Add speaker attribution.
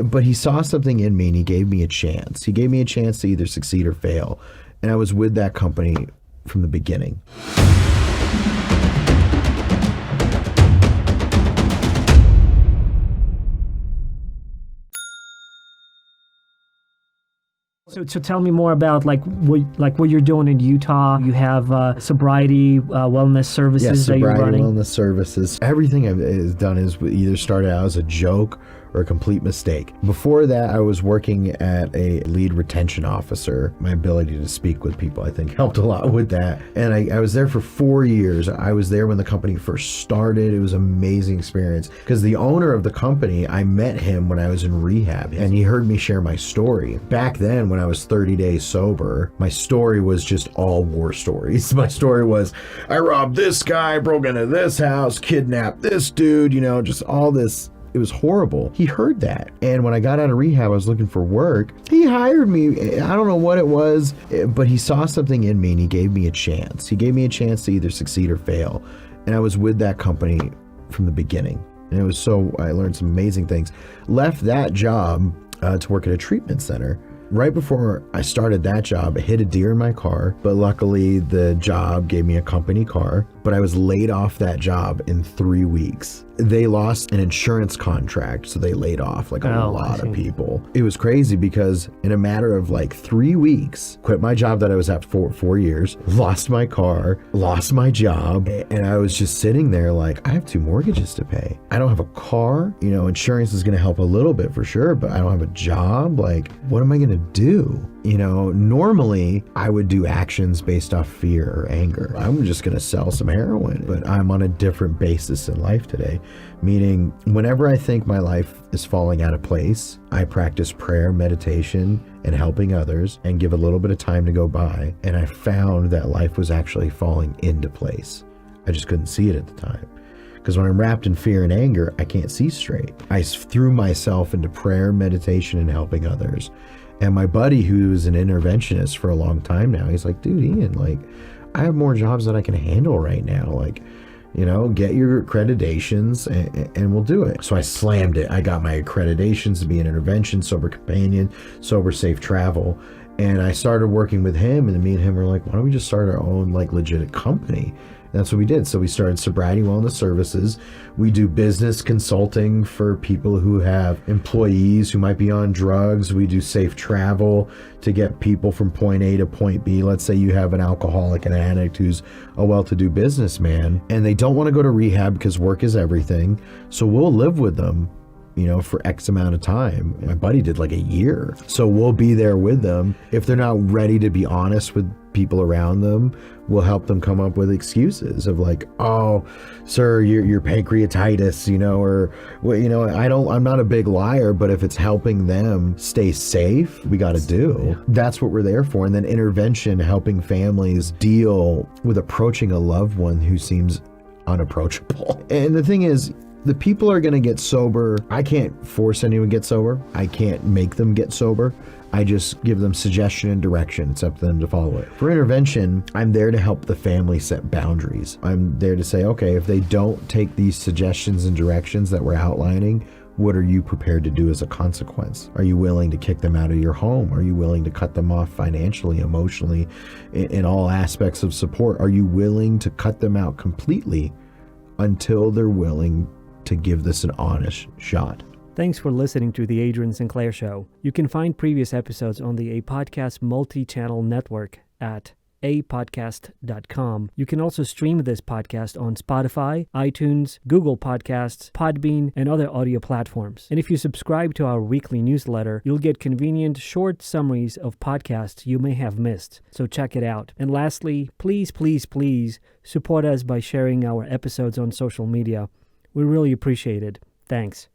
Speaker 1: But he saw something in me and he gave me a chance. He gave me a chance to either succeed or fail. And I was with that company from the beginning.
Speaker 2: So tell me more about what you're doing in Utah. You have Sobriety Wellness Services that you're running.
Speaker 1: Sobriety Wellness Services. Everything I've done is either started out as a joke or a complete mistake. Before that, I was working at a lead retention officer. My ability to speak with people, I think, helped a lot with that. And I was there for 4 years. I was there when the company first started. It was an amazing experience because the owner of the company, I met him when I was in rehab and he heard me share my story. Back then, when I was 30 days sober, my story was just all war stories. My story was, I robbed this guy, broke into this house, kidnapped this dude, just all this. It was horrible. He heard that. And when I got out of rehab, I was looking for work. He hired me. I don't know what it was, but he saw something in me and he gave me a chance. He gave me a chance to either succeed or fail. And I was with that company from the beginning. And I learned some amazing things. Left that job to work at a treatment center. Right before I started that job, I hit a deer in my car, but luckily the job gave me a company car, but I was laid off that job in 3 weeks. They lost an insurance contract, so they laid off a lot of people. It was crazy because in a matter of 3 weeks, quit my job that I was at for 4 years, lost my car, lost my job, and I was just sitting there I have 2 mortgages to pay. I don't have a car, insurance is gonna help a little bit for sure, but I don't have a job. What am I gonna do? Normally I would do actions based off fear or anger. I'm just going to sell some heroin, but I'm on a different basis in life today, meaning whenever I think my life is falling out of place, I practice prayer, meditation, and helping others and give a little bit of time to go by. And I found that life was actually falling into place. I just couldn't see it at the time. Because when I'm wrapped in fear and anger, I can't see straight. I threw myself into prayer, meditation, and helping others. And my buddy, who's an interventionist for a long time now, he's like, dude, Ian, I have more jobs than I can handle right now. Get your accreditations and we'll do it. So I slammed it. I got my accreditations to be an intervention, sober companion, sober safe travel. And I started working with him, and me and him were like, why don't we just start our own legit company? And that's what we did. So we started Sobriety Wellness Services. We do business consulting for people who have employees who might be on drugs. We do safe travel to get people from point A to point B. Let's say you have an alcoholic and an addict who's a well-to-do businessman, and they don't want to go to rehab because work is everything. So we'll live with them, for X amount of time. My buddy did a year. So we'll be there with them. If they're not ready to be honest with people around them, we'll help them come up with excuses of oh, sir, your pancreatitis, I'm not a big liar, but if it's helping them stay safe, we got to do. Yeah. That's what we're there for. And then intervention, helping families deal with approaching a loved one who seems unapproachable. And the thing is, the people are going to get sober. I can't force anyone to get sober. I can't make them get sober. I just give them suggestion and direction. It's up to them to follow it. For intervention, I'm there to help the family set boundaries. I'm there to say, okay, if they don't take these suggestions and directions that we're outlining, what are you prepared to do as a consequence? Are you willing to kick them out of your home? Are you willing to cut them off financially, emotionally, in all aspects of support? Are you willing to cut them out completely until they're willing to give this an honest shot?
Speaker 2: Thanks for listening to The Adrian Sinclair Show. You can find previous episodes on the Apodcast multi-channel network at apodcast.com. You can also stream this podcast on Spotify, iTunes, Google Podcasts, Podbean, and other audio platforms. And if you subscribe to our weekly newsletter, you'll get convenient short summaries of podcasts you may have missed. So check it out. And lastly, please support us by sharing our episodes on social media. We really appreciate it. Thanks.